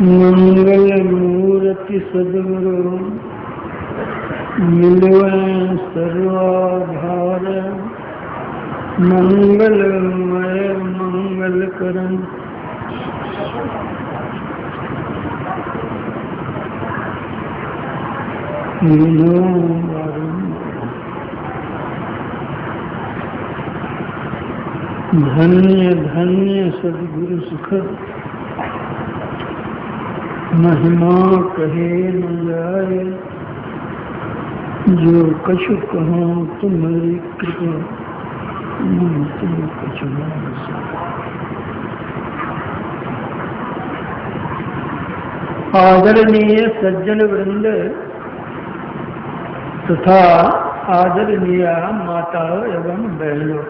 मंगल मूर्ति सद्गुरु मिलवें सर्वाधार, मंगलमय मंगल करन धन्य धन्य सद्गुरु सुखद, महिमा कहे न जाए, जो कछु कहो तुम्हारी कृपा, तुम कछु न सके। आदरणीय सज्जन वृंद तथा आदरणीय माता एवं बहनों,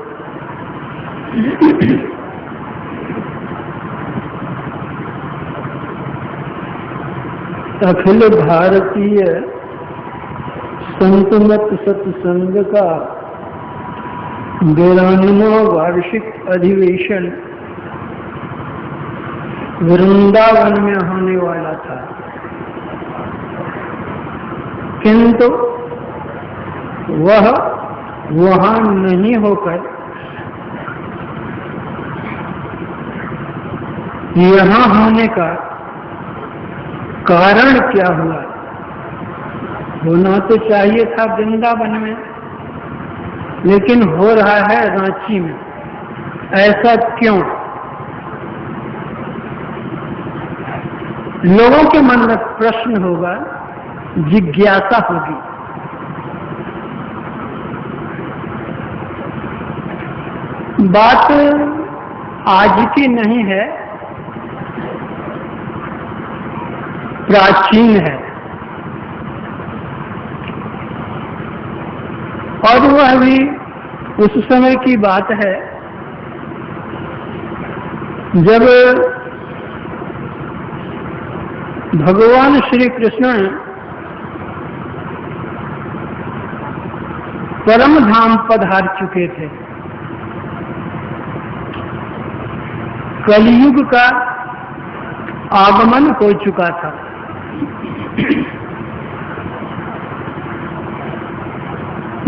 अखिल भारतीय संतमत सत्संग का 92वां वार्षिक अधिवेशन वृंदावन में होने वाला था, किंतु वह वहां नहीं होकर यहाँ होने का कारण क्या हुआ? होना तो चाहिए था वृंदावन में, लेकिन हो रहा है रांची में। ऐसा क्यों? लोगों के मन में प्रश्न होगा, जिज्ञासा होगी। बात आज की नहीं है, प्राचीन है, और वह भी उस समय की बात है जब भगवान श्री कृष्ण परम धाम पधार चुके थे। कलयुग का आगमन हो चुका था।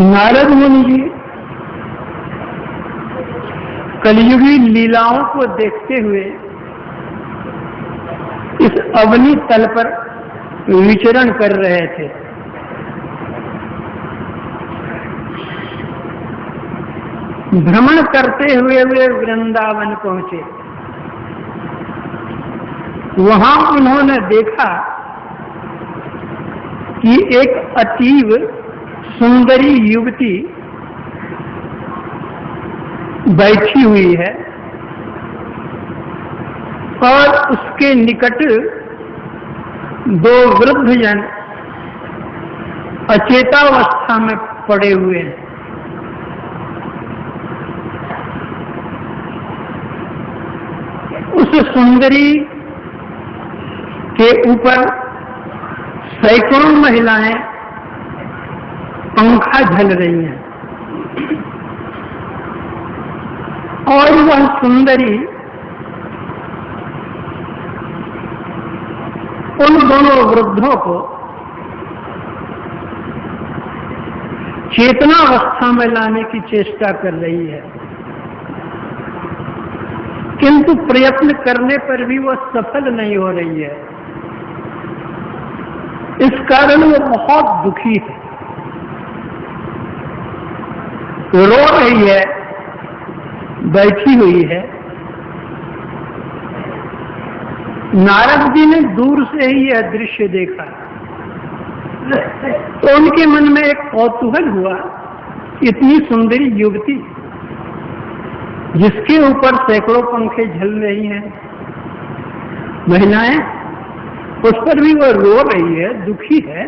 नारद मुनि जी कलयुगी लीलाओं को देखते हुए इस अवनी तल पर विचरण कर रहे थे। भ्रमण करते हुए वे वृंदावन पहुंचे। वहां उन्होंने देखा कि एक अतीव सुंदरी युवती बैठी हुई है और उसके निकट 2 वृद्धजन अचेतावस्था में पड़े हुए हैं। उस सुंदरी के ऊपर सैकड़ों महिलाएं पंखा झल रही हैं, और वह सुंदरी उन दोनों वृद्धों को चेतनावस्था में लाने की चेष्टा कर रही है, किंतु प्रयत्न करने पर भी वह सफल नहीं हो रही है। इस कारण वो बहुत दुखी है, रो रही है, बैठी हुई है। नारद जी ने दूर से ही यह दृश्य देखा तो उनके मन में एक कौतूहल हुआ। इतनी सुंदरी युवती जिसके ऊपर सैकड़ों पंखे झल रही हैं, महिलाएं, उस पर भी वह रो रही है, दुखी है,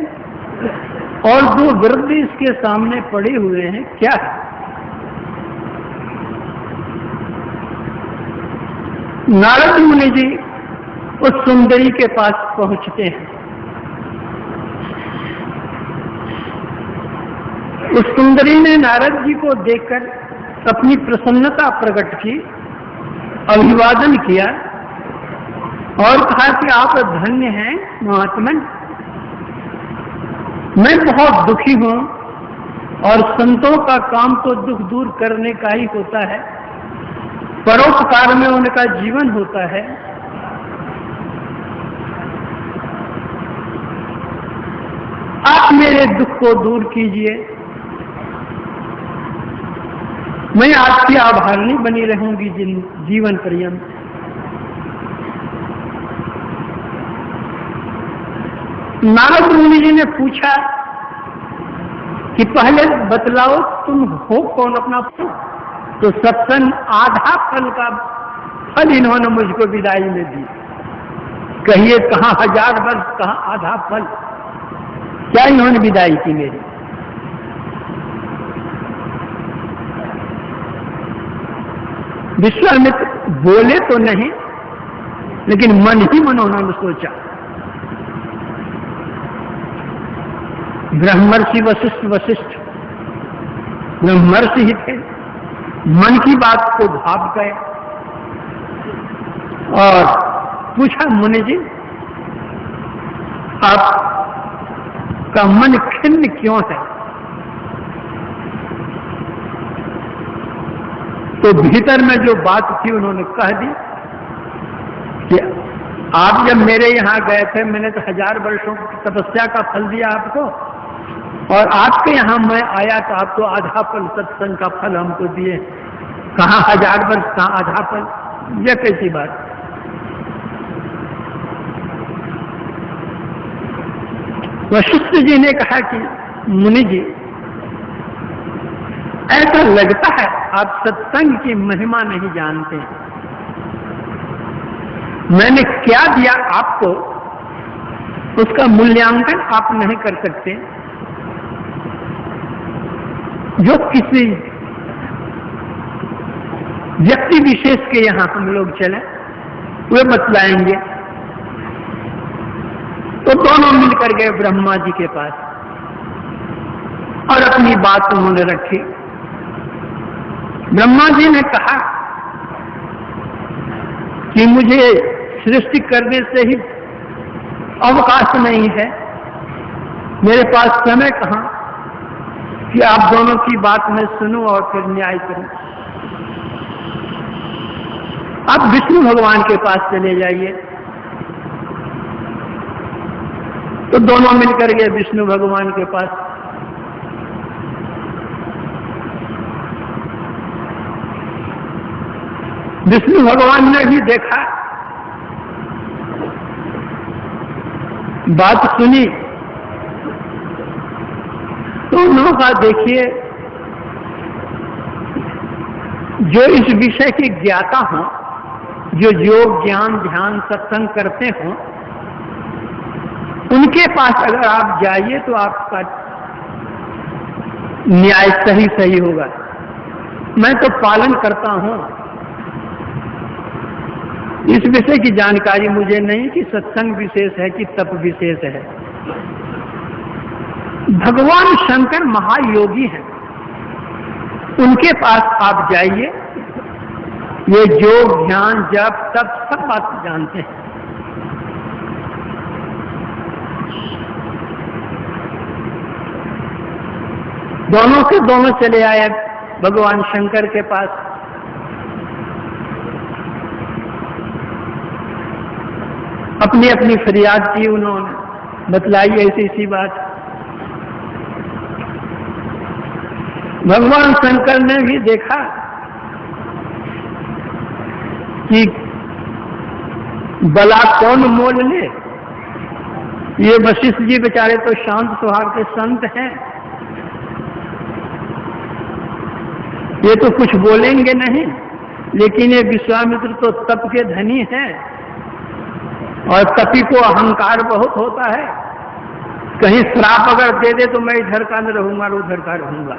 और 2 वृद्ध इसके सामने पड़े हुए हैं, क्या है? नारद मुनि जी उस सुंदरी के पास पहुंचते हैं। उस सुंदरी ने नारद जी को देखकर अपनी प्रसन्नता प्रकट की, अभिवादन किया और कहा कि आप धन्य हैं महात्मन, मैं बहुत दुखी हूं और संतों का काम तो दुख दूर करने का ही होता है, परोपकार में उनका जीवन होता है। आप मेरे दुख को दूर कीजिए, मैं आपकी आभारणी बनी रहूंगी जीवन पर्यंत। नारद मुनि जी ने पूछा कि पहले बतलाओ तुम हो कौन अपना फल? तो सत्संग आधा फल का फल इन्होंने मुझको विदाई में दी। कहिए कहां 1000 वर्ष, कहां आधा फल, क्या इन्होंने विदाई की मेरी। विश्वामित्र बोले तो नहीं, लेकिन मन ही मन उन्होंने सोचा। ब्रह्मर्षि वशिष्ठ ब्रह्मर्षि ही थे, मन की बात को भाप गए और पूछा, मुनि जी आपका मन खिन्न क्यों है? तो भीतर में जो बात थी उन्होंने कह दी कि आप जब मेरे यहां गए थे, मैंने तो 1000 वर्षों की तपस्या का फल दिया आपको, और आपके यहां मैं आया तो आप तो आधा फल सत्संग का फल हमको दिए। कहां 1000 वर्ष, कहां आधा फल, यह कैसी बात? वशिष्ठ जी ने कहा कि मुनि जी, ऐसा लगता है आप सत्संग की महिमा नहीं जानते। मैंने क्या दिया आपको, उसका मूल्यांकन आप नहीं कर सकते। जो किसी व्यक्ति विशेष के यहां हम लोग चले, वे बतलाएंगे। तो दोनों मिलकर गए ब्रह्मा जी के पास और अपनी बात उन्होंने रखी। ब्रह्मा जी ने कहा कि मुझे सृष्टि करने से ही अवकाश नहीं है, मेरे पास समय कहां कि आप दोनों की बात मैं सुनूं और फिर न्याय करूं। आप विष्णु भगवान के पास चले जाइए। तो दोनों मिलकर गए विष्णु भगवान के पास। विष्णु भगवान ने भी देखा, बात सुनी, तो उन्होंने कहा, देखिए जो इस विषय के ज्ञाता हों, जो योग ज्ञान ध्यान सत्संग करते हों, उनके पास अगर आप जाइए तो आपका न्याय सही होगा। मैं तो पालन करता हूं, इस विषय की जानकारी मुझे नहीं कि सत्संग विशेष है कि तप विशेष है। भगवान शंकर महायोगी हैं, उनके पास आप जाइए, ये योग ध्यान जप तप सब बात जानते हैं। दोनों के दोनों चले आए भगवान शंकर के पास। अपनी अपनी फरियाद की उन्होंने, बतलाई ऐसी बात। भगवान शंकर ने भी देखा कि बला कौन मोल ले, ये वशिष्ठ जी बेचारे तो शांत स्वभाव के संत हैं, ये तो कुछ बोलेंगे नहीं, लेकिन ये विश्वामित्र तो तप के धनी हैं और तपी को अहंकार बहुत होता है। कहीं श्राप अगर दे दे तो मैं इधर का न रहूंगा और उधर का रहूंगा।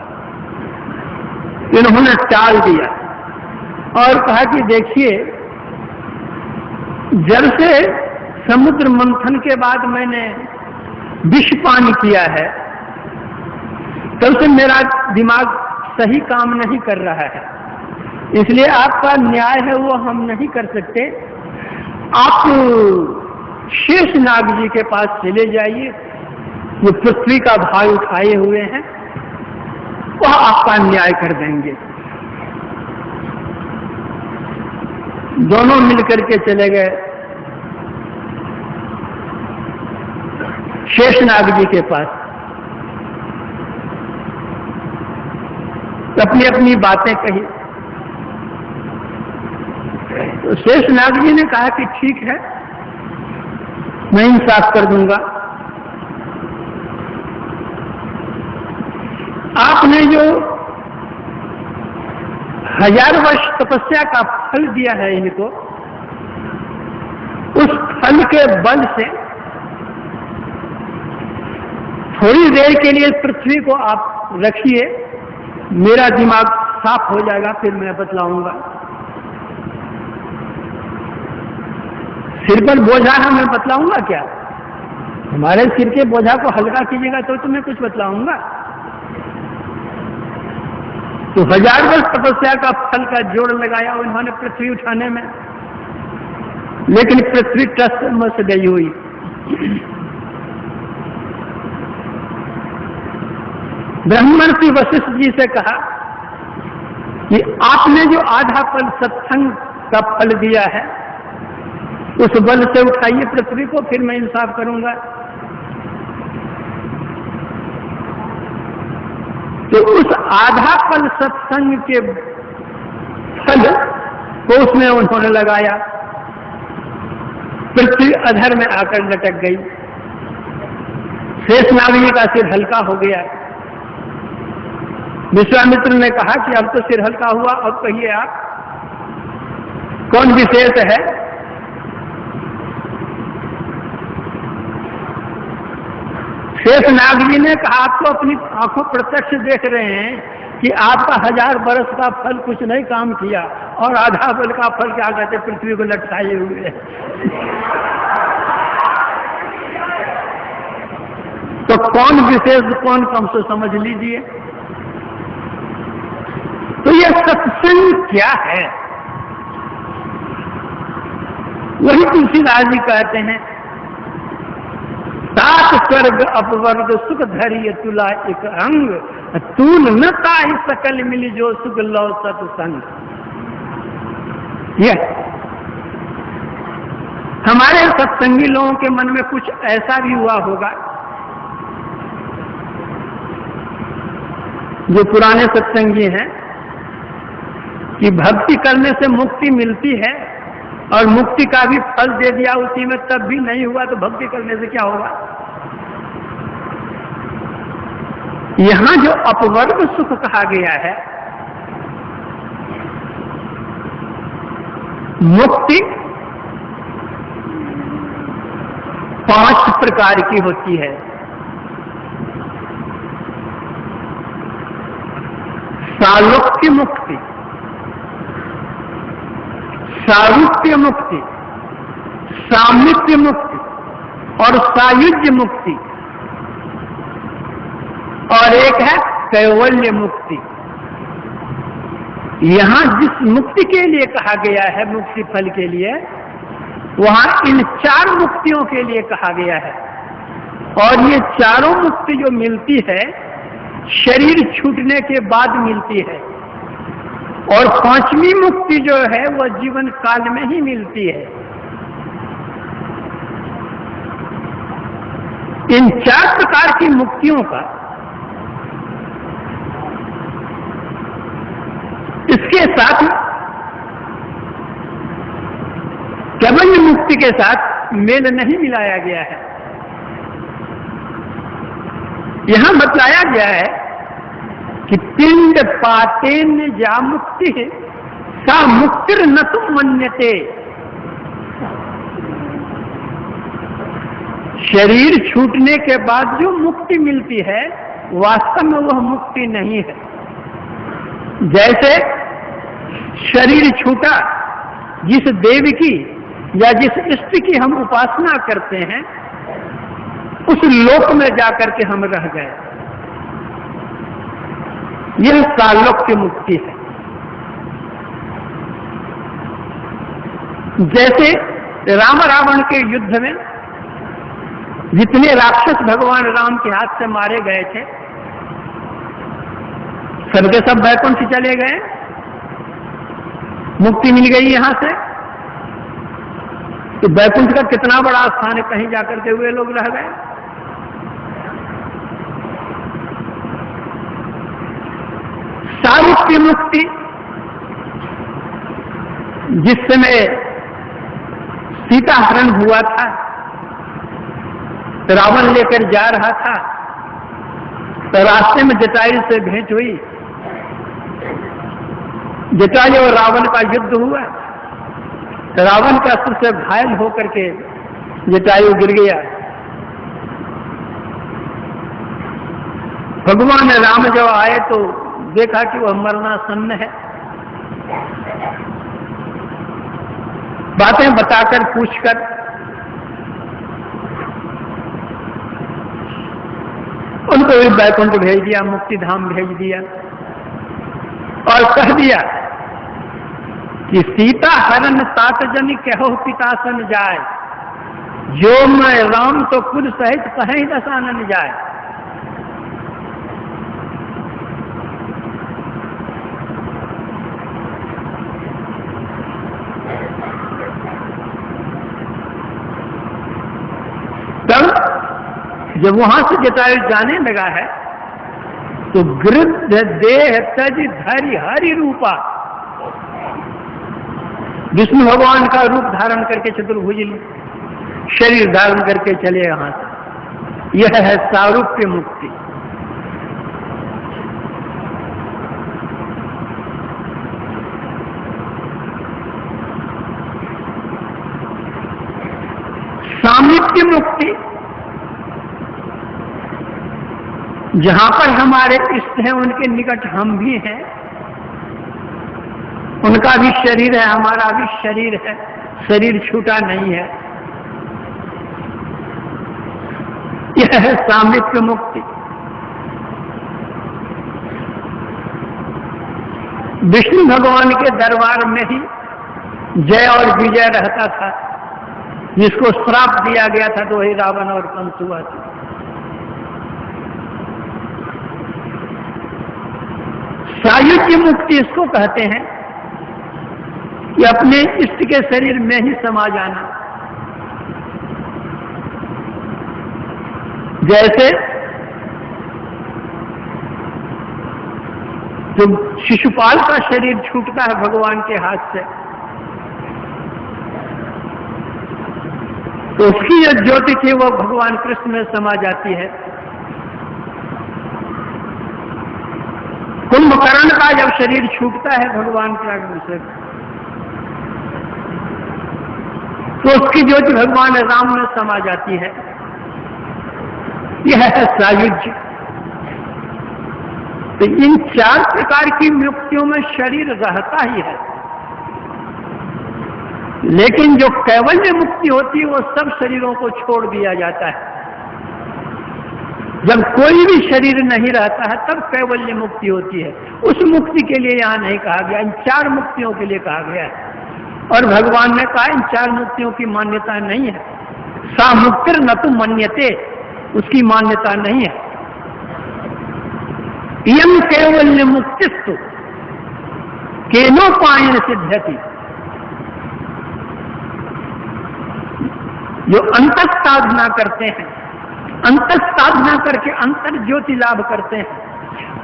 इन्होंने टाल दिया और कहा कि देखिए, जल से समुद्र मंथन के बाद मैंने विष पान किया है, तब से मेरा दिमाग सही काम नहीं कर रहा है, इसलिए आपका न्याय है वो हम नहीं कर सकते। आप शेषनाग जी के पास चले जाइए, वो पृथ्वी का भार उठाए हुए हैं, वह आपका न्याय कर देंगे। दोनों मिलकर के चले गए शेषनाग जी के पास, अपनी अपनी बातें कही। तो शेषनाग जी ने कहा कि ठीक है, मैं इंसाफ कर दूंगा। आपने जो 1000 वर्ष तपस्या का फल दिया है इनको, उस फल के बल से थोड़ी देर के लिए पृथ्वी को आप रखिए, मेरा दिमाग साफ हो जाएगा, फिर मैं बतलाऊंगा। सिर पर बोझा है, मैं बतलाऊंगा क्या? हमारे सिर के बोझा को हल्का कीजिएगा तो मैं कुछ बतलाऊंगा। तो 1000 वर्ष तपस्या का फल का जोड़ लगाया उन्होंने पृथ्वी उठाने में, लेकिन पृथ्वी टस मस गई हुई। ब्रह्मर्षि वशिष्ठ जी से कहा कि आपने जो आधा फल सत्संग का फल दिया है, उस बल से उठाइए पृथ्वी को, फिर मैं इंसाफ करूंगा। तो उस आधा फल सत्संग के फल को उसमें उन्होंने लगाया, पृथ्वी अधर में आकर लटक गई। शेषनाग जी का सिर हल्का हो गया। विश्वामित्र ने कहा कि अब तो सिर हल्का हुआ, अब कहिए आप कौन विशेष है? शेषनाग जी ने कहा, आप तो अपनी आंखों प्रत्यक्ष देख रहे हैं कि आपका 1000 वर्ष का फल कुछ नहीं काम किया, और आधा फल का फल क्या कहते पृथ्वी को लटकाए हुए। तो कौन विशेष कौन कम से समझ लीजिए। तो यह सत्संग क्या है? वही तुलसीदास जी कहते हैं, 7 स्वर्ग अपवर्ग सुख धरिय तुला एक अंग, तूल न ताहि सकल मिली जो सुख लो सत्संग। यह हमारे सत्संगी लोगों के मन में कुछ ऐसा भी हुआ होगा, जो पुराने सत्संगी हैं, कि भक्ति करने से मुक्ति मिलती है, और मुक्ति का भी फल दे दिया उसी में, तब भी नहीं हुआ तो भक्ति करने से क्या होगा। यहां जो अपवर्ग सुख कहा गया है, मुक्ति 5 प्रकार की होती है। सालोक्य मुक्ति, सारूप्य मुक्ति, सामिप्य मुक्ति और सायुज्य मुक्ति, और एक है कैवल्य मुक्ति। यहां जिस मुक्ति के लिए कहा गया है, मुक्ति फल के लिए, वहां इन 4 मुक्तियों के लिए कहा गया है। और ये चारों मुक्ति जो मिलती है, शरीर छूटने के बाद मिलती है, और 5वीं मुक्ति जो है वह जीवन काल में ही मिलती है। इन 4 प्रकार की मुक्तियों का इसके साथ कैवल्य मुक्ति के साथ मेल नहीं मिलाया गया है। यहां बतलाया गया है कि पिंड पातेन जा मुक्ति है, सा मुक्तिर न तुम मन्यते। शरीर छूटने के बाद जो मुक्ति मिलती है, वास्तव में वह मुक्ति नहीं है। जैसे शरीर छूटा, जिस देव की या जिस इष्ट की हम उपासना करते हैं, उस लोक में जाकर के हम रह गए, यह सालोक्य मुक्ति है। जैसे राम रावण के युद्ध में जितने राक्षस भगवान राम के हाथ से मारे गए थे, सबके सब वैकुंठ चले गए, मुक्ति मिल गई यहां से। तो वैकुंठ का कितना बड़ा स्थान है, कहीं जाकर के हुए लोग रह गए। सारूप्य मुक्ति, जिस समय सीता हरण हुआ था, रावण लेकर जा रहा था, तो रास्ते में जटायु से भेंट हुई। जटायु और रावण का युद्ध हुआ, तो रावण के अस्त्र से घायल होकर के जटायु गिर गया। भगवान राम जब आए तो देखा कि वह मरणासन्न है। बातें बताकर पूछकर उनको भी वैकुंठ भेज दिया, मुक्ति धाम भेज दिया और कह दिया कि सीता हरण तात जन कहो पितासन जाए, जो मैं राम तो खुद सहित कहीं दसानन जाए। तब जब वहां से जटायु जाने लगा है तो गृध्र देह तज धरि हरि रूपा, विष्णु भगवान का रूप धारण करके चतुर्भुज शरीर धारण करके चले यहां से। यह है सारूप्य मुक्ति। सामीप्य मुक्ति, जहां पर हमारे इष्ट हैं उनके निकट हम भी हैं, उनका भी शरीर है, हमारा भी शरीर है, शरीर छूटा नहीं है। यह है सामीप्य मुक्ति। विष्णु भगवान के दरबार में ही जय और विजय रहता था। जिसको श्राप दिया गया था तो वही रावण और कंस हुआ था। सायुज्य मुक्ति इसको कहते हैं कि अपने इष्ट के शरीर में ही समा जाना। जैसे जब शिशुपाल का शरीर छूटता है भगवान के हाथ से, तो उसकी जो ज्योति थी वो भगवान कृष्ण में समा जाती है। कुंभकर्ण का जब शरीर छूटता है भगवान के आगमन से, तो उसकी ज्योति भगवान राम में समा जाती है। यह है सायुज्य। तो इन चार प्रकार की मुक्तियों में शरीर रहता ही है, लेकिन जो कैवल्य मुक्ति होती है वो सब शरीरों को छोड़ दिया जाता है। जब कोई भी शरीर नहीं रहता है तब कैवल्य मुक्ति होती है। उस मुक्ति के लिए यहां नहीं कहा गया, इन चार मुक्तियों के लिए कहा गया है। और भगवान ने कहा इन चार मुक्तियों की मान्यता नहीं है। सा मुक्तिर न तो मन्यते, उसकी मान्यता नहीं है। इयं कैवल्य मुक्तिस्तु केनोपायन सिद्ध्यति, जो अंतर साधना करते हैं, अंतर साधना करके अंतर ज्योति लाभ करते हैं,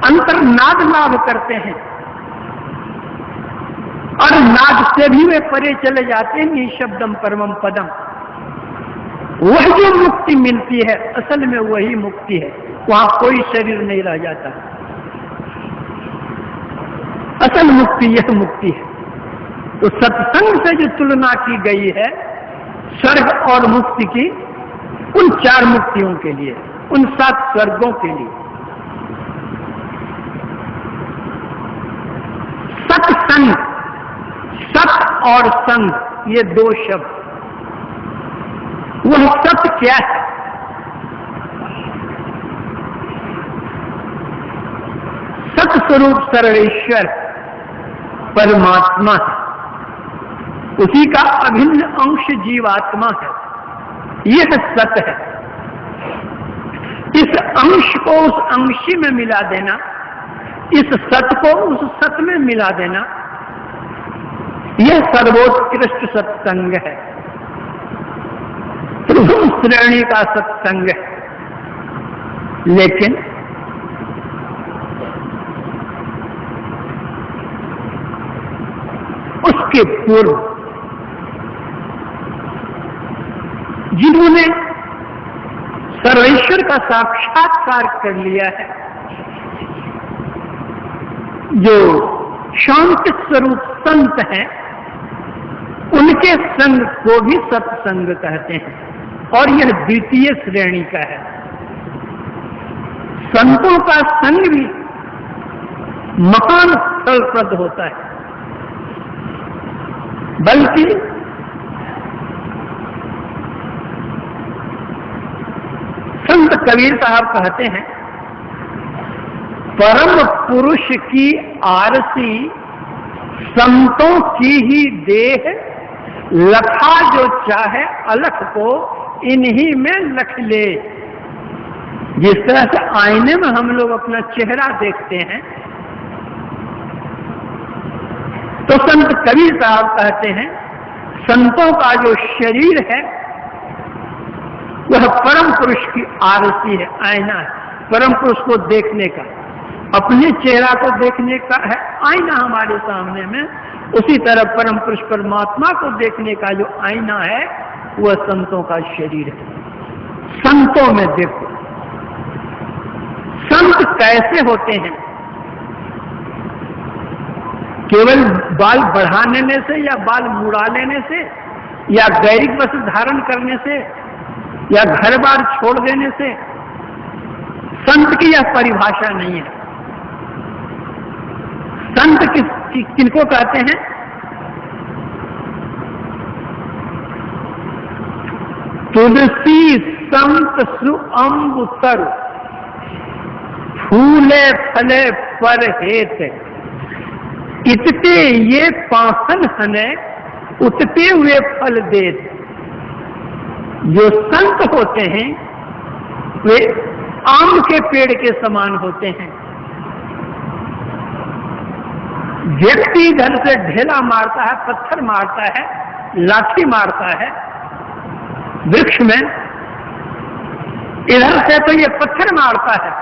अंतर नाद लाभ करते हैं, और नाद से भी वे परे चले जाते हैं निःशब्दम परमम पदम। वह जो मुक्ति मिलती है असल में वही मुक्ति है, वहां कोई शरीर नहीं रह जाता। असल मुक्ति यह मुक्ति है। तो सत्संग से जो तुलना की गई है स्वर्ग और मुक्ति की, उन चार मुक्तियों के लिए, उन 7 स्वर्गों के लिए। सत्संग, सत और संग ये 2 शब्द, वह सत्य क्या है? सत स्वरूप सर्वेश्वर परमात्मा, उसी का अभिन्न अंश जीवात्मा है, यह सत है। इस अंश को उस अंशी में मिला देना, इस सत को उस सत में मिला देना, यह सर्वोत्कृष्ट सत्संग है, प्रथम श्रेणी का सत्संग है। लेकिन उसके पूर्व जिन्होंने सर्वेश्वर का साक्षात्कार कर लिया है, जो शांत स्वरूप संत हैं, उनके संग को भी सत्संग कहते हैं, और यह द्वितीय श्रेणी का है। संतों का संग भी महान फलप्रद होता है, बल्कि संत कबीर साहब कहते हैं, परम पुरुष की आरती संतों की ही देह, लखा जो चाहे अलख को इन्हीं में लख ले। जिस तरह से आईने में हम लोग अपना चेहरा देखते हैं, तो संत कबीर साहब कहते हैं, संतों का जो शरीर है वह परम पुरुष की आरती है, आईना है। परम पुरुष को देखने का, अपने चेहरा को देखने का है आईना हमारे सामने में, उसी तरह परम पुरुष परमात्मा को देखने का जो आईना है वह संतों का शरीर है। संतों में देखो, संत कैसे होते हैं? केवल बाल बढ़ा लेने से या बाल मुड़ा लेने से या गैरिक वस्त्र धारण करने से या घर बार छोड़ देने से संत की यह परिभाषा नहीं है। संत किनको कहते हैं? तुलसी संत सुअंबुतर, फूले फले पर हेत, इतते ये पासन हने, उतते हुए फल देत। जो संत होते हैं वे आम के पेड़ के समान होते हैं। व्यक्ति इधर से ढेला मारता है, पत्थर मारता है, लाठी मारता है वृक्ष में, इधर से तो ये पत्थर मारता है,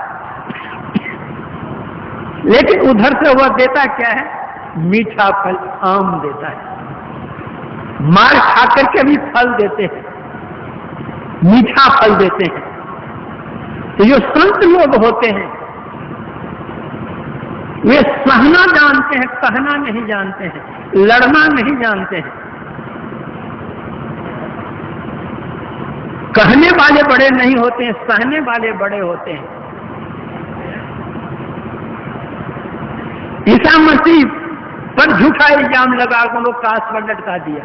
लेकिन उधर से वह देता क्या है? मीठा फल, आम देता है। मार खाकर के भी फल देते हैं, मीठा फल देते हैं। तो जो संत लोग होते हैं वे सहना जानते हैं, कहना नहीं जानते हैं, लड़ना नहीं जानते हैं। कहने वाले बड़े नहीं होते हैं, सहने वाले बड़े होते हैं। ईसा मसीह पर झूठा इल्जाम लगा कर लोग काश पर लटका दिया,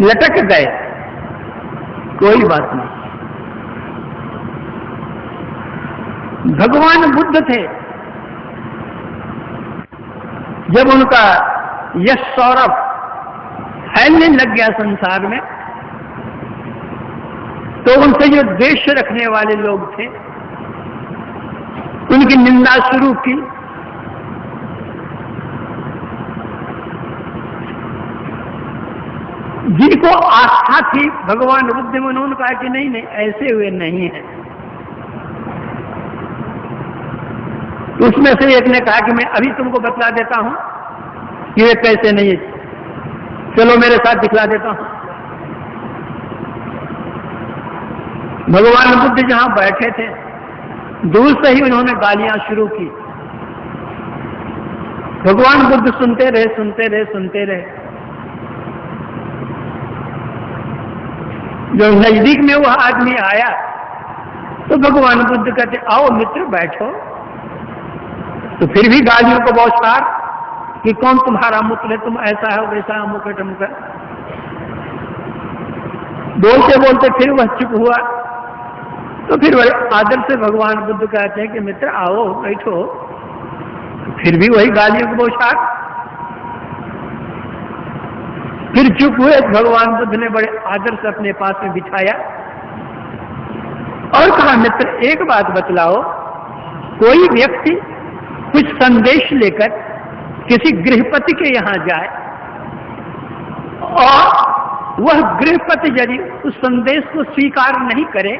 लटक गए, कोई बात नहीं। भगवान बुद्ध थे, जब उनका यश सौरभ फैलने लग गया संसार में, तो उनसे जो द्वेष रखने वाले लोग थे उनकी निंदा शुरू की। जिनको आस्था थी भगवान बुद्ध में, उन्होंने कहा कि नहीं नहीं, ऐसे हुए नहीं है। उसमें से एक ने कहा कि मैं अभी तुमको बतला देता हूं कि वे कैसे नहीं है, चलो मेरे साथ दिखला देता हूं। भगवान बुद्ध जहां बैठे थे, दूर से ही उन्होंने गालियां शुरू की। भगवान बुद्ध सुनते रहे, सुनते रहे, सुनते रहे। जो नजदीक में वह आदमी आया तो भगवान बुद्ध कहते, आओ मित्र बैठो। तो फिर भी गालियों को बौछार कि कौन तुम्हारा मित्र है, तुम ऐसा है वैसा, अमुक टमुक। बोलते बोलते फिर वह चुप हुआ। तो फिर वह आदर से भगवान बुद्ध कहते हैं कि मित्र आओ बैठो। फिर भी वही गालियों को बौछार। फिर चुप हुए। भगवान बुद्ध ने बड़े आदर से अपने पास में बिठाया और कहा, मित्र एक बात बतलाओ, कोई व्यक्ति कुछ संदेश लेकर किसी गृहपति के यहां जाए और वह गृहपति यदि उस संदेश को स्वीकार नहीं करे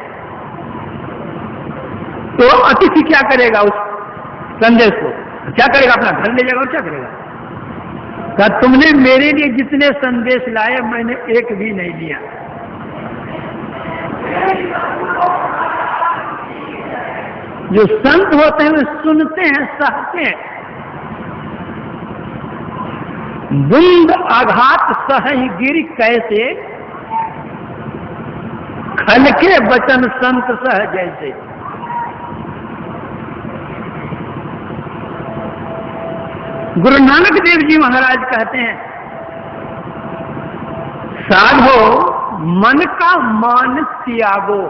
तो अतिथि क्या करेगा? उस संदेश को क्या करेगा? अपना घर ले जाएगा और क्या करेगा? क्या तुमने मेरे लिए जितने संदेश लाए मैंने एक भी नहीं लिया। जो संत होते हैं वे सुनते हैं, सहते हैं। बूंद आघात सहि गिर कैसे, खलके बचन संत सह जैसे। गुरु नानक देव जी महाराज कहते हैं, साधो मन का मान त्यागो।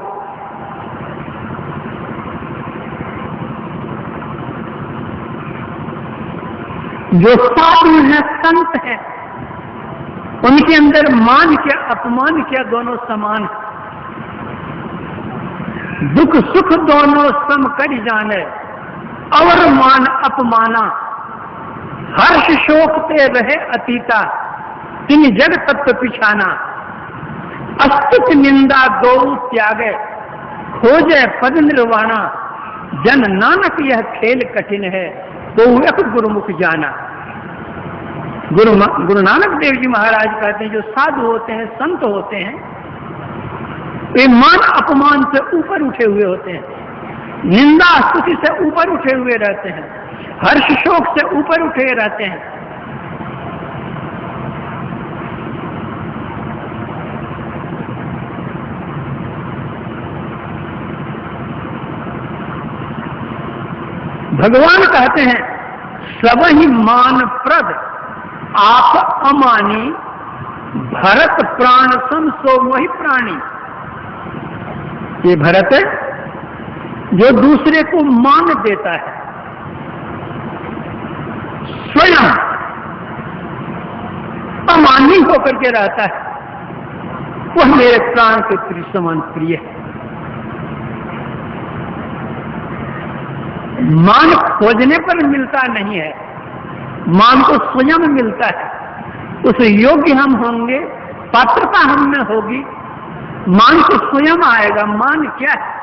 जो साधु है, संत है, उनके अंदर मान क्या अपमान क्या दोनों समान। दुख सुख दोनों सम कर जाने, और मान अपमाना। हर्ष शोक ते रहे अतीता, तिन जग तत्व पिछाना। अस्तित्व निंदा दो त्यागे, खोजे पद निर्वाणा। जन नानक यह खेल कठिन है, तो एक गुरुमुख जाना। गुरु नानक देव जी महाराज कहते हैं, जो साधु होते हैं, संत होते हैं, वे मान अपमान से ऊपर उठे हुए होते हैं, निंदा स्तुति से ऊपर उठे हुए रहते हैं, हर्ष शोक से ऊपर उठे रहते हैं। भगवान कहते हैं, सब ही मान प्रद आप अमानी, भरत प्राण सम सो वही प्राणी। ये भरत है जो दूसरे को मान देता है, स्वयं अमानी होकर के रहता है, वह मेरे प्राण के प्रिय समान प्रिय है। मान खोजने पर मिलता नहीं है, मान तो स्वयं मिलता है। उस योग्य हम होंगे, पात्रता हम में होगी, मान तो स्वयं आएगा। मान क्या है?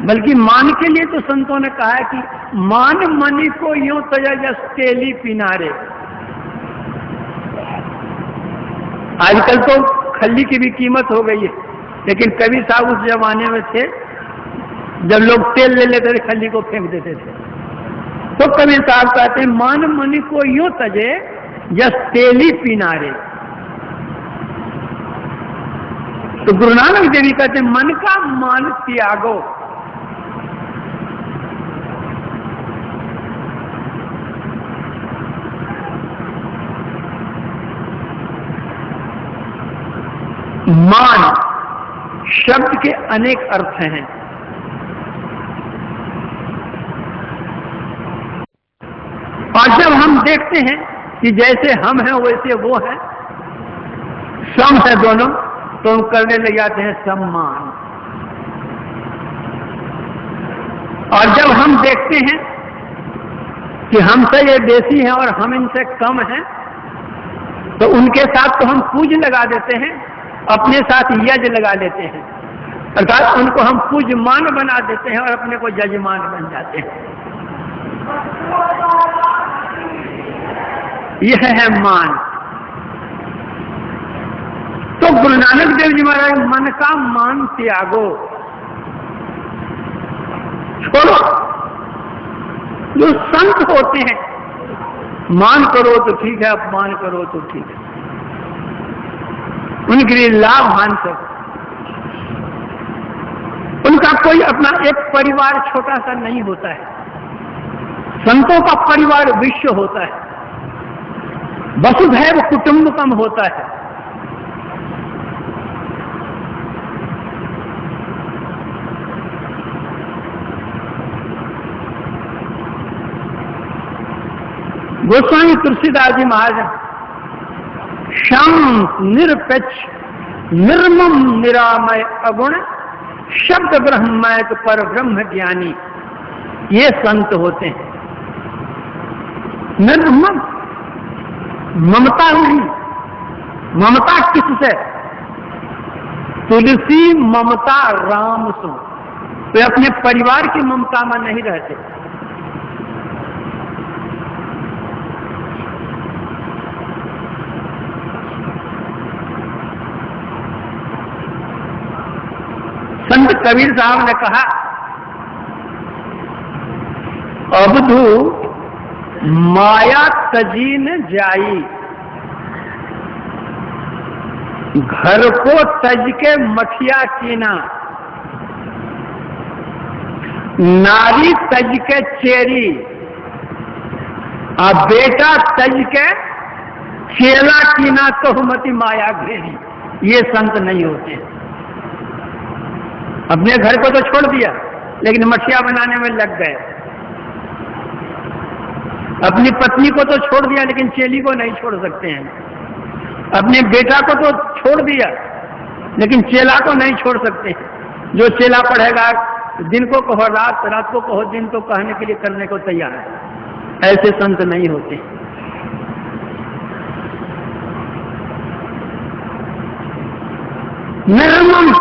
बल्कि मान के लिए तो संतों ने कहा है कि मान मनी को यूं तजस तेली पिनारे। आजकल तो खल्ली की भी कीमत हो गई है, लेकिन कभी साहब उस जमाने में थे जब लोग तेल ले लेते थे खल्ली को फेंक देते थे। तो कबीर साहब कहते हैं, मान मनी को यूं तजे जस तेली पिनारे। तो गुरु नानक देव जी कहते हैं, मन का मान त्यागो। मान शब्द के अनेक अर्थ हैं। और जब हम देखते हैं कि जैसे हम हैं वैसे वो है, सम है दोनों, तो हम करने लग जाते हैं सम्मान। और जब हम देखते हैं कि हमसे ये बेसी है और हम इनसे कम हैं, तो उनके साथ तो हम पूज लगा देते हैं, अपने साथ यज लगा लेते हैं, अर्थात उनको हम पूजमान बना देते हैं और अपने को जजमान बन जाते हैं। यह है मान। तो गुरु नानक देव जी महाराज, मन का मान त्यागो, छोड़ो। जो संत होते हैं, मान करो तो ठीक है, अपमान करो तो ठीक है, उनके लिए लाभ हानि सब। उनका कोई अपना एक परिवार छोटा सा नहीं होता है, संतों का परिवार विश्व होता है, वसुधैव कुटुंबकम होता है। गोस्वामी तुलसीदास जी महाराज शांत निरपेक्ष निर्मम निरामय अगुण शब्द ब्रह्ममय पर ब्रह्म ज्ञानी, ये संत होते हैं। निर्मम, ममता नहीं। ममता किससे? तुलसी ममता राम सो, वे अपने परिवार की ममता में नहीं रहते। संत कबीर साहब ने कहा, अबधू माया तजी न जाई, घर को तज के मठिया कीना, नारी तज के चेरी, और बेटा तज के चेला कीना, तोहमती माया घेरी। ये संत नहीं होते। अपने घर को तो छोड़ दिया, लेकिन मठिया बनाने में लग गए। अपनी पत्नी को तो छोड़ दिया, लेकिन चेली को नहीं छोड़ सकते हैं। अपने बेटा को तो छोड़ दिया, लेकिन चेला को नहीं छोड़ सकते। जो चेला पढ़ेगा, दिन को कहो रात, रात को कहो दिन, तो कहने के लिए करने को तैयार है। ऐसे संत नहीं होते। निर्मम,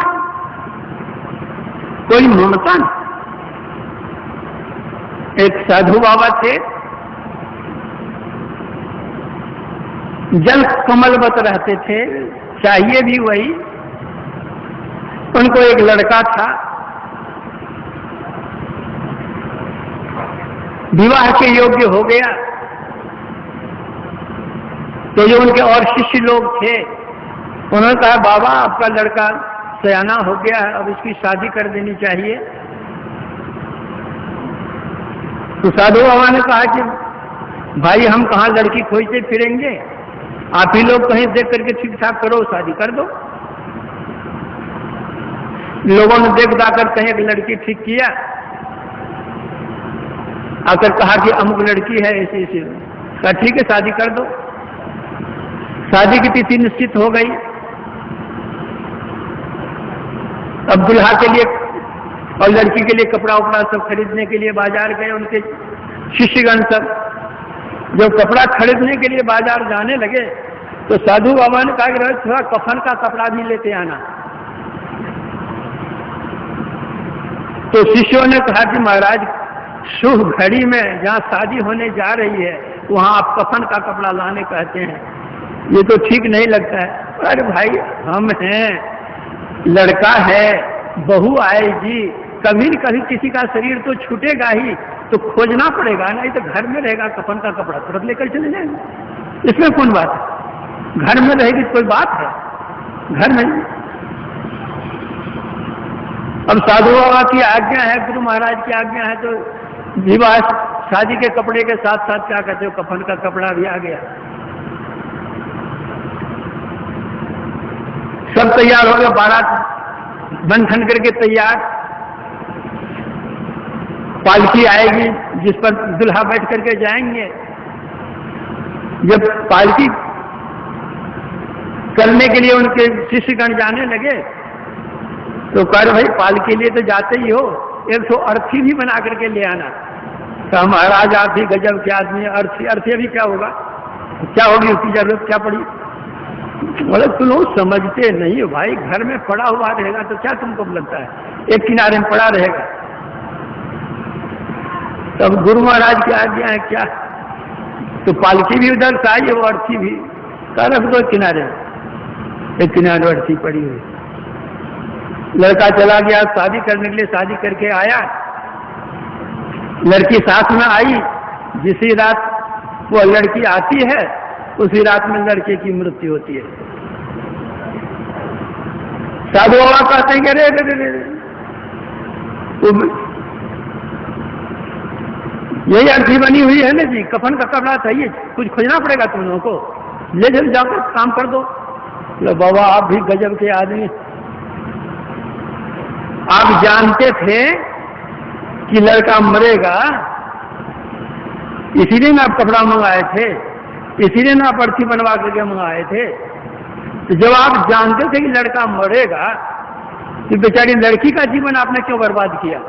कोई ममता नहीं। एक साधु बाबा थे, जल कमलवत रहते थे, चाहिए भी वही। उनको एक लड़का था, विवाह के योग्य हो गया। तो जो उनके और शिष्य लोग थे, उन्होंने कहा, बाबा आपका लड़का सयाना हो गया है, अब इसकी शादी कर देनी चाहिए। तो साधु बाबा ने कहा कि भाई हम कहाँ लड़की खोजते फिरेंगे, आप ही लोग कहीं देख करके ठीक ठाक करो, शादी कर दो। लोगों ने देख दाकर कहीं एक लड़की ठीक किया, आकर कहा कि अमुक लड़की है ऐसी ऐसी। कहा ठीक है, शादी कर दो। शादी की तिथि निश्चित हो गई। अब दुल्हा के लिए और लड़की के लिए कपड़ा उपड़ा सब खरीदने के लिए बाजार गए उनके शिष्यगण सब। जब कपड़ा खरीदने के लिए बाजार जाने लगे, तो साधु बाबा ने कहा कि थोड़ा कफन का कपड़ा भी लेते आना। तो शिष्यों ने कहा कि महाराज, शुभ घड़ी में जहाँ शादी होने जा रही है, वहाँ आप कफन का कपड़ा लाने कहते हैं, ये तो ठीक नहीं लगता है। अरे भाई, हम हैं, लड़का है, बहू आएगी, कभी न कभी किसी का शरीर तो छूटेगा ही, तो खोजना पड़ेगा। नहीं तो घर में रहेगा कफन का कपड़ा तुरंत लेकर चले जाएंगे, इसमें कौन बात है? घर में रहेगी कोई बात है? घर में। अब साधु बाबा की आज्ञा है, गुरु महाराज की आज्ञा है, तो विवाह शादी के कपड़े के साथ साथ क्या कहते हो, कफन का कपड़ा भी आ गया। सब तैयार हो गए, बारात बन ठन करके तैयार। पालकी आएगी जिस पर दुल्हा बैठ करके जाएंगे। जब पालकी करने के लिए उनके शिष्यगण जाने लगे, तो कह रहे भाई पालकी के लिए तो जाते ही हो, एक तो अर्थी भी बना करके ले आना। तो महाराज आप भी गजब के आदमी, अर्थी अर्थी अभी क्या होगा, क्या होगी, उसकी जरूरत क्या पड़ी? बोले तुम लोग समझते नहीं हो भाई, घर में पड़ा हुआ रहेगा तो क्या तुमको लगता है, एक किनारे में पड़ा रहेगा। तब गुरु महाराज की आज्ञा है क्या, तो पालकी भी उधर से आई, वो अर्थी भी का रख दो किनारे, एक किनारे अर्थी पड़ी हुई। लड़का चला गया शादी करने के लिए, शादी करके आया, लड़की साथ में आई। जिसी रात वो लड़की आती है, उसी रात में लड़के की मृत्यु होती है। साधु बाबा कहते हैं कि अरे यही अर्थी बनी हुई है ना जी, कफन का कपड़ा चाहिए, कुछ खोजना पड़ेगा तुम लोगों को, ले जब जाकर काम कर दो। बाबा आप भी गजब के आदमी, आप जानते थे कि लड़का मरेगा, इसीलिए ना आप कपड़ा मंगाए थे। इसीलिए ना अर्थी बनवा करके मंगाए थे। तो जब आप जानते थे कि लड़का मरेगा तो बेचारी लड़की का जीवन आपने क्यों बर्बाद किया?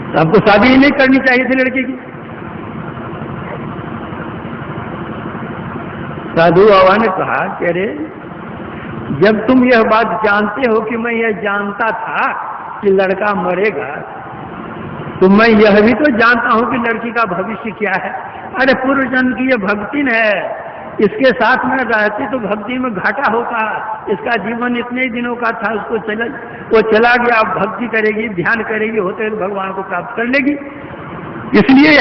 तो आपको शादी ही नहीं करनी चाहिए थी लड़की की। साधु बाबा ने कहा कि अरे जब तुम यह बात जानते हो कि मैं यह जानता था कि लड़का मरेगा, तो मैं यह भी तो जानता हूं कि लड़की का भविष्य क्या है। अरे पूर्व जन्म की ये भक्ति है, इसके साथ में रहती तो भक्ति में घाटा होता। इसका जीवन इतने ही दिनों का था, वो चला गया। अब भक्ति करेगी, ध्यान करेगी, होते हुए भगवान को प्राप्त कर लेगी। इसलिए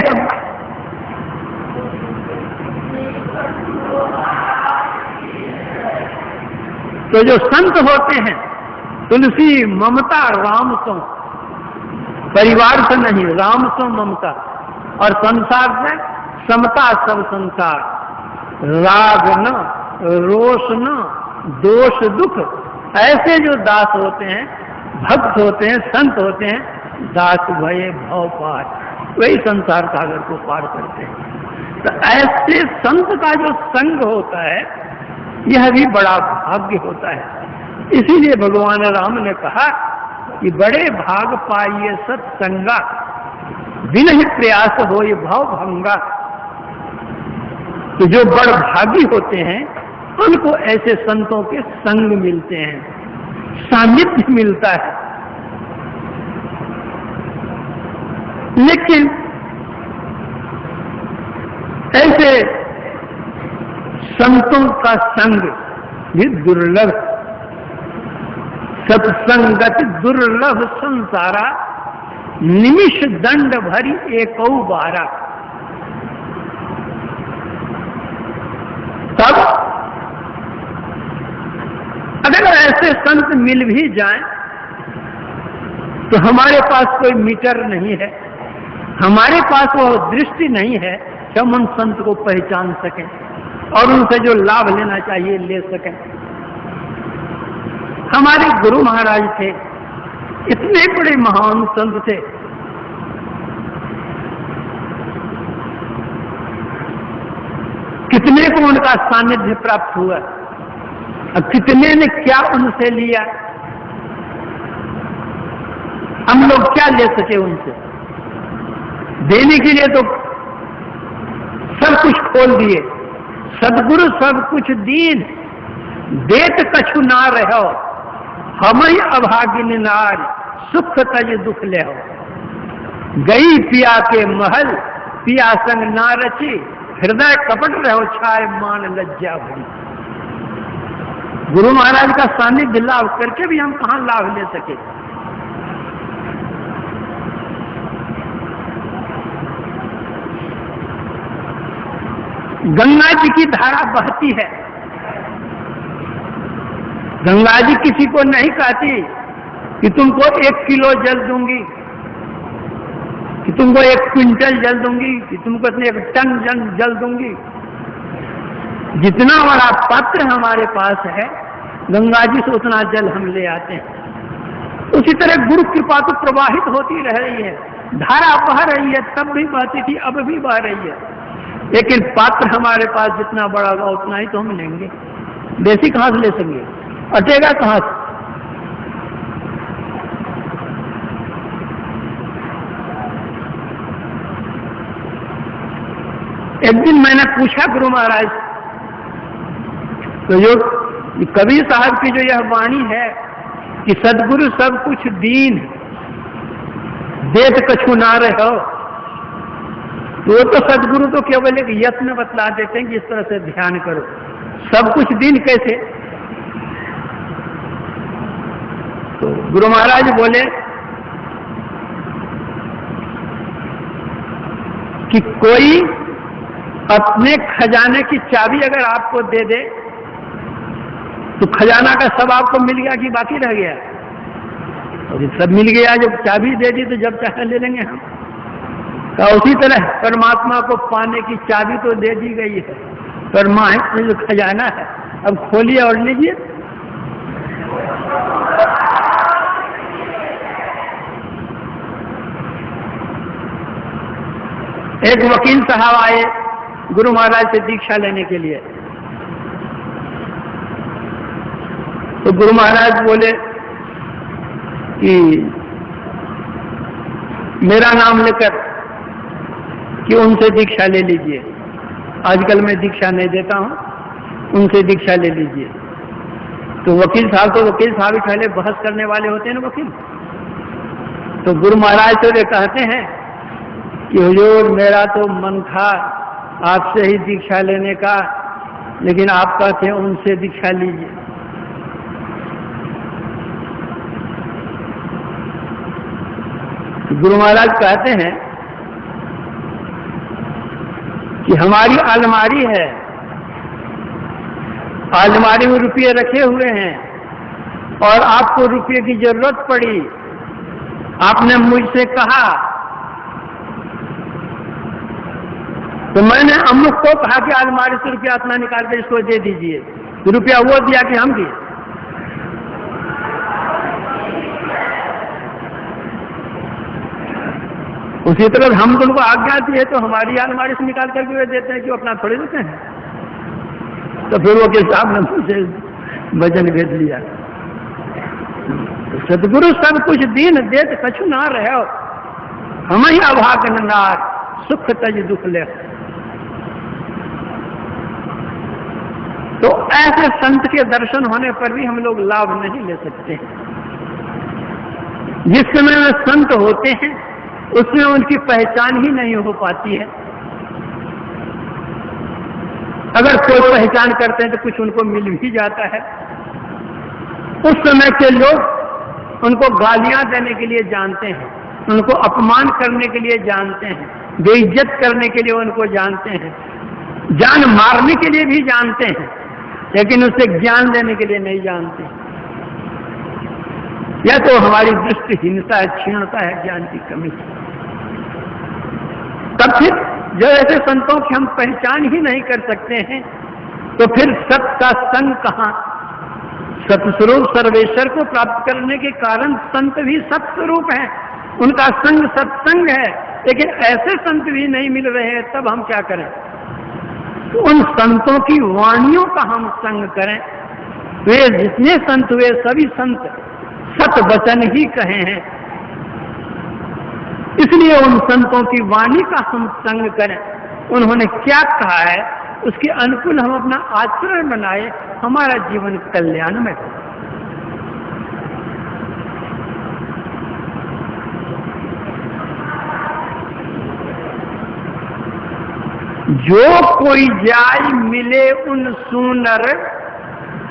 तो जो संत होते हैं, तुलसी ममता राम सो, परिवार से नहीं, राम सो ममता, और संसार से समता सब संसार, राग न, रोष न, दोष दुख। ऐसे जो दास होते हैं, भक्त होते हैं, संत होते हैं, दास भये भव पार, वही संसार सागर को पार करते हैं। तो ऐसे संत का जो संग होता है, यह भी बड़ा भाग्य होता है। इसीलिए भगवान राम ने कहा कि बड़े भाग पाइए सत्संगा, बिन ही प्रयास हो ये भाव भंगा। तो जो बड़ भागी होते हैं उनको ऐसे संतों के संग मिलते हैं, सानिध्य मिलता है। लेकिन ऐसे संतों का संग भी दुर्लभ, सत्संगत दुर्लभ संसारा, निमिष दंड भरी एकौ बारा। तब अगर ऐसे संत मिल भी जाएं तो हमारे पास कोई मीटर नहीं है, हमारे पास वो दृष्टि नहीं है कि हम उन संत को पहचान सकें और उनसे जो लाभ लेना चाहिए ले सकें। हमारे गुरु महाराज थे, इतने बड़े महान संत थे, कितने को उनका सानिध्य प्राप्त हुआ और कितने ने क्या उनसे लिया। हम लोग क्या ले सके उनसे? देने के लिए तो सब कुछ खोल दिए। सदगुरु सब कुछ दीन, देत कछु ना रहो, हम ही अभागिन नार, सुख तज दुख ले हो। गई पिया के महल, पिया संग ना रची, हृदय कपट रहो छाए मान लज्जा भरी। गुरु महाराज का सानिध्य लाभ करके भी हम कहां लाभ ले सके? गंगा जी की धारा बहती है, गंगा जी किसी को नहीं कहती कि तुमको 1 किलो जल दूंगी, कि तुमको 1 क्विंटल जल दूंगी, कि तुमको इतने 1 टन जल दूंगी। जितना बड़ा पात्र हमारे पास है, गंगा जी से उतना जल हम ले आते हैं। उसी तरह गुरु कृपा तो प्रवाहित होती रह रही है, धारा बह रही है, तब भी बहती थी, अब भी बह रही है। लेकिन पात्र हमारे पास जितना बड़ा होगा उतना ही तो हम लेंगे, बेसी कहां से ले सकेंगे? अटेगा कहां से? एक दिन मैंने पूछा गुरु महाराज, तो जो कबीर साहब की जो यह वाणी है कि सदगुरु सब कुछ दीन, देत कछु ना रहो, तो सदगुरु तो केवल एक यत्न बतला देते हैं कि इस तरह से ध्यान करो। सब कुछ दीन कैसे? तो गुरु महाराज बोले कि कोई अपने खजाने की चाबी अगर आपको दे दे तो खजाना का सब आपको मिल गया कि बाकी रह गया? और सब मिल गया, जब चाबी दे दी तो जब चाहे ले लेंगे हम। तो उसी तरह परमात्मा को पाने की चाबी तो दे दी गई है, परमात्मा जो खजाना है, अब खोलिए और लीजिए। एक वकील साहब आए गुरु महाराज से दीक्षा लेने के लिए। तो गुरु महाराज बोले कि मेरा नाम लेकर कि उनसे दीक्षा ले लीजिए, आजकल मैं दीक्षा नहीं देता हूं, उनसे दीक्षा ले लीजिए। तो वकील साहब ही पहले बहस करने वाले होते हैं ना वकील। तो गुरु महाराज से वे कहते हैं कि हुजूर मेरा तो मन था आपसे ही दीक्षा लेने का, लेकिन आप कहते हैं उनसे दीक्षा लीजिए। गुरु महाराज कहते हैं कि हमारी अलमारी है, अलमारी में रुपये रखे हुए हैं और आपको रुपये की जरूरत पड़ी, आपने मुझसे कहा तो मैंने अमुक को कहा कि अलमारी से रुपया अपना निकाल कर इसको दे दीजिए, रुपया वो दिया कि हम दिए। उसी तरह हम तुमको आज्ञा दी है तो हमारी अलमारी से निकाल करके वे देते हैं कि वो अपना थोड़े देते हैं। तो फिर वो के साहब ने मुझे वजन भेज लिया। तो सदगुरु सब कुछ दीन देत कछु ना रहे, हम ही अभागन नार सुख तज दुख ले। तो ऐसे संत के दर्शन होने पर भी हम लोग लाभ नहीं ले सकते हैं। जिस समय वे संत होते हैं उसमें उनकी पहचान ही नहीं हो पाती है। अगर कोई पहचान करते हैं तो कुछ उनको मिल भी जाता है। उस समय के लोग उनको गालियां देने के लिए जानते हैं, उनको अपमान करने के लिए जानते हैं, बेइज्जत करने के लिए उनको जानते हैं, जान मारने के लिए भी जानते हैं, लेकिन उसे ज्ञान देने के लिए नहीं जानते। या तो हमारी दृष्टिहीनता है, क्षीणता है, ज्ञान की कमी। तब फिर जो ऐसे संतों की हम पहचान ही नहीं कर सकते हैं तो फिर सत का संग कहां? सतस्वरूप सर्वेश्वर को प्राप्त करने के कारण संत भी सत्स्वरूप हैं, उनका संग सत्संग है, लेकिन ऐसे संत भी नहीं मिल रहे हैं। तब हम क्या करें? तो उन संतों की वाणियों का हम संग करें। वे जितने संत हुए सभी संत सत वचन ही कहे हैं, इसलिए उन संतों की वाणी का हम संग करें। उन्होंने क्या कहा है उसके अनुकूल हम अपना आचरण बनाए, हमारा जीवन कल्याण में हो। जो कोई जाय मिले उन सुनर,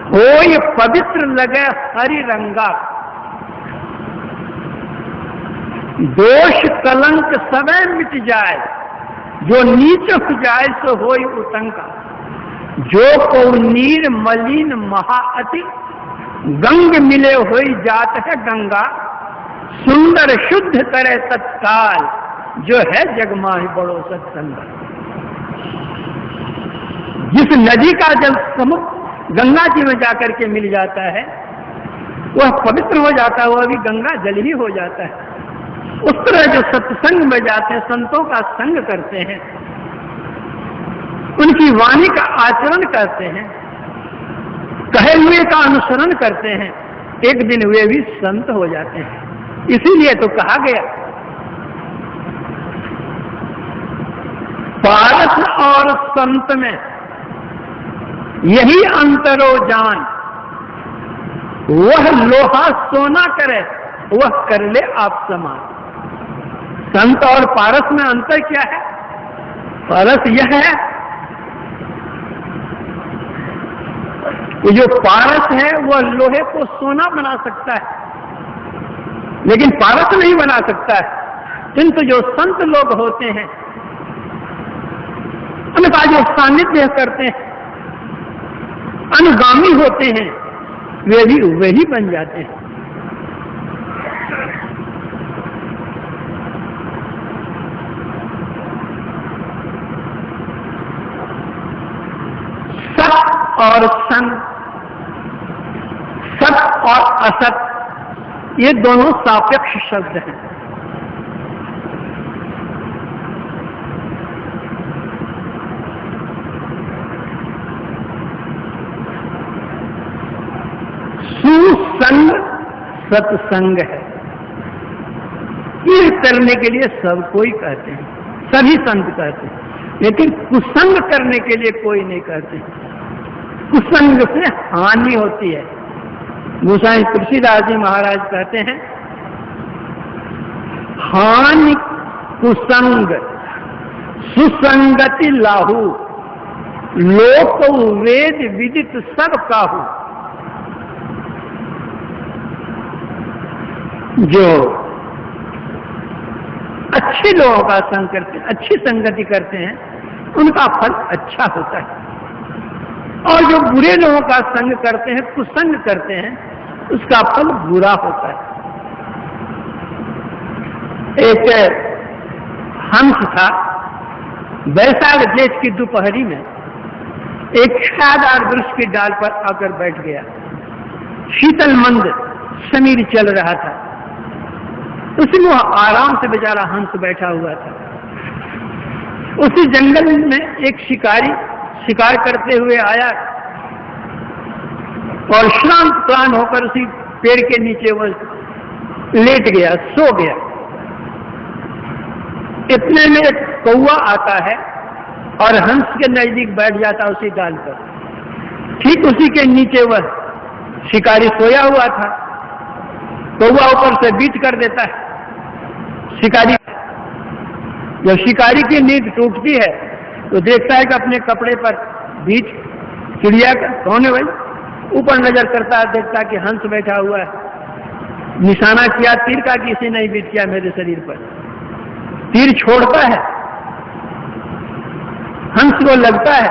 होय पवित्र लगे हरि रंगा। दोष कलंक सवै मिट जाए, जो नीच हो जाए सो होय उतंका। जो को नीर मलिन महाअति, गंग मिले होई जात है गंगा। सुंदर शुद्ध करे तत्काल, जो है जगमाहि बड़ो सत्संग। जिस नदी का जल समुद्र गंगा जी में जाकर के मिल जाता है वह पवित्र हो जाता है, वह भी गंगा जल ही हो जाता है। उस तरह जो सत्संग में जाते हैं, संतों का संग करते हैं, उनकी वाणी का आचरण करते हैं, कहे हुए का अनुसरण करते हैं, एक दिन वे भी संत हो जाते हैं। इसीलिए तो कहा गया पारस और संत में यही अंतरो जान, वह लोहा सोना करे वह कर ले आप समान। संत और पारस में अंतर क्या है? पारस यह है कि जो पारस है वह लोहे को सोना बना सकता है, लेकिन पारस नहीं बना सकता है। किंतु जो संत लोग होते हैं उनका जो सानिध्य करते हैं, अनुगामी होते हैं, वे भी वही बन जाते हैं। सत और संग, सत और असत, ये दोनों सापेक्ष शब्द हैं। सत्संग है। ये करने के लिए सब कोई कहते हैं, सभी संत कहते हैं, लेकिन कुसंग करने के लिए कोई नहीं कहते। कुसंग से हानि होती है। गोसाई तुलसीदास जी महाराज कहते हैं, हानि कुसंग सुसंगति लाहू, लोक वेद विदित सब काहू। जो अच्छे लोगों का संग करते हैं, अच्छी संगति करते हैं, उनका फल अच्छा होता है, और जो बुरे लोगों का संग करते हैं, कुसंग करते हैं, उसका फल बुरा होता है। एक हंस था, वैशाख जेठ की दोपहरी में एक छायादार वृक्ष की डाल पर आकर बैठ गया। शीतल मंद समीर चल रहा था, उसमें वो आराम से बेचारा हंस बैठा हुआ था। उसी जंगल में एक शिकारी शिकार करते हुए आया और शांत प्राण होकर उसी पेड़ के नीचे वो लेट गया, सो गया। इतने में एक कौवा आता है और हंस के नजदीक बैठ जाता उसी डाल पर। ठीक उसी के नीचे वह शिकारी सोया हुआ था। कौवा ऊपर से बीट कर देता है। शिकारी जब शिकारी की नींद टूटती है तो देखता है कि अपने कपड़े पर बीट, चिड़िया का कौन है भाई, ऊपर नजर करता है, देखता है कि हंस बैठा हुआ है। निशाना किया तीर का, किसी ने बीट किया मेरे शरीर पर। तीर छोड़ता है, हंस को लगता है।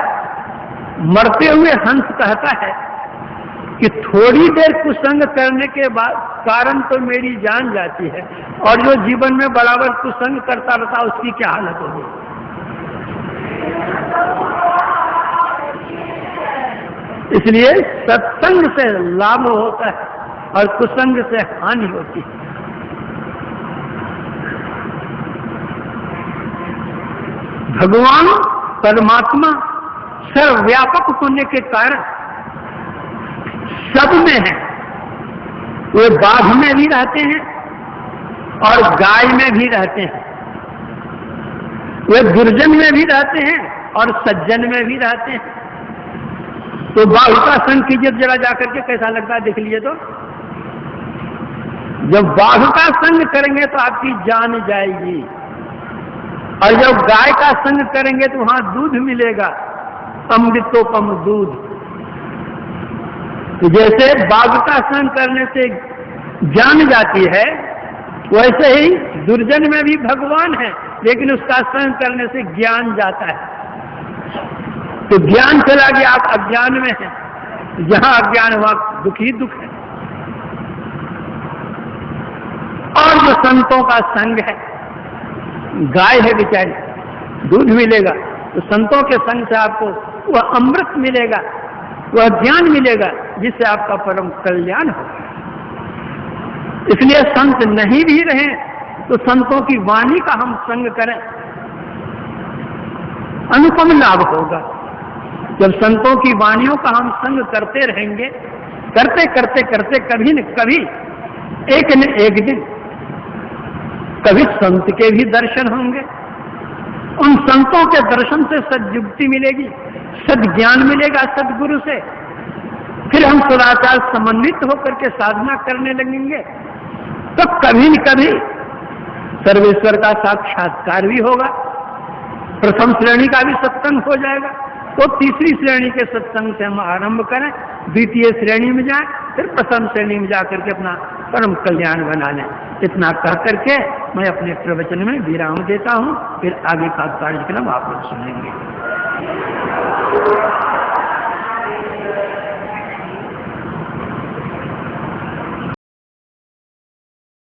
मरते हुए हंस कहता है कि थोड़ी देर कुसंग करने के बाद कारण तो मेरी जान जाती है, और जो जीवन में बराबर कुसंग करता रहता उसकी क्या हालत होगी। इसलिए सत्संग से लाभ होता है और कुसंग से हानि होती है। भगवान परमात्मा सर्वव्यापक होने के कारण सब में है। वे बाघ में भी रहते हैं और गाय में भी रहते हैं, वे दुर्जन में भी रहते हैं और सज्जन में भी रहते हैं। तो बाघ का संग कीजिए जरा जाकर के, कैसा लगता है देख लीजिए। तो जब बाघ का संग करेंगे तो आपकी जान जाएगी, और जब गाय का संग करेंगे तो वहां दूध मिलेगा, अमृतोपम दूध। तो जैसे बाघ का संग करने से जान जाती है, वैसे ही दुर्जन में भी भगवान है, लेकिन उसका संग करने से ज्ञान जाता है। तो ज्ञान चला गया, आप अज्ञान में हैं। जहां अज्ञान वहां दुखी दुख है। और जो संतों का संग है, गाय है बेचारी, दूध मिलेगा, तो संतों के संग से आपको वह अमृत मिलेगा, वह ज्ञान मिलेगा, जिससे आपका परम कल्याण होगा। इसलिए संत नहीं भी रहे तो संतों की वाणी का हम संग करें, अनुपम लाभ होगा। जब संतों की वाणियों का हम संग करते रहेंगे, करते करते करते कभी न कभी एक न एक दिन कभी संत के भी दर्शन होंगे। उन संतों के दर्शन से सद्युक्ति मिलेगी, सद्ज्ञान मिलेगा सद्गुरु से। फिर हम सदाचार समन्वित होकर के साधना करने लगेंगे, तो कभी न कभी सर्वेश्वर का साक्षात्कार भी होगा। प्रथम श्रेणी का भी सत्संग हो जाएगा, तो तीसरी श्रेणी के सत्संग से हम आरंभ करें, द्वितीय श्रेणी में जाएं, फिर प्रथम श्रेणी में जाकर के अपना परम कल्याण बना लें। इतना कह करके मैं अपने प्रवचन में विराम देता हूं, फिर आगे का कार्यक्रम आप लोग सुनेंगे।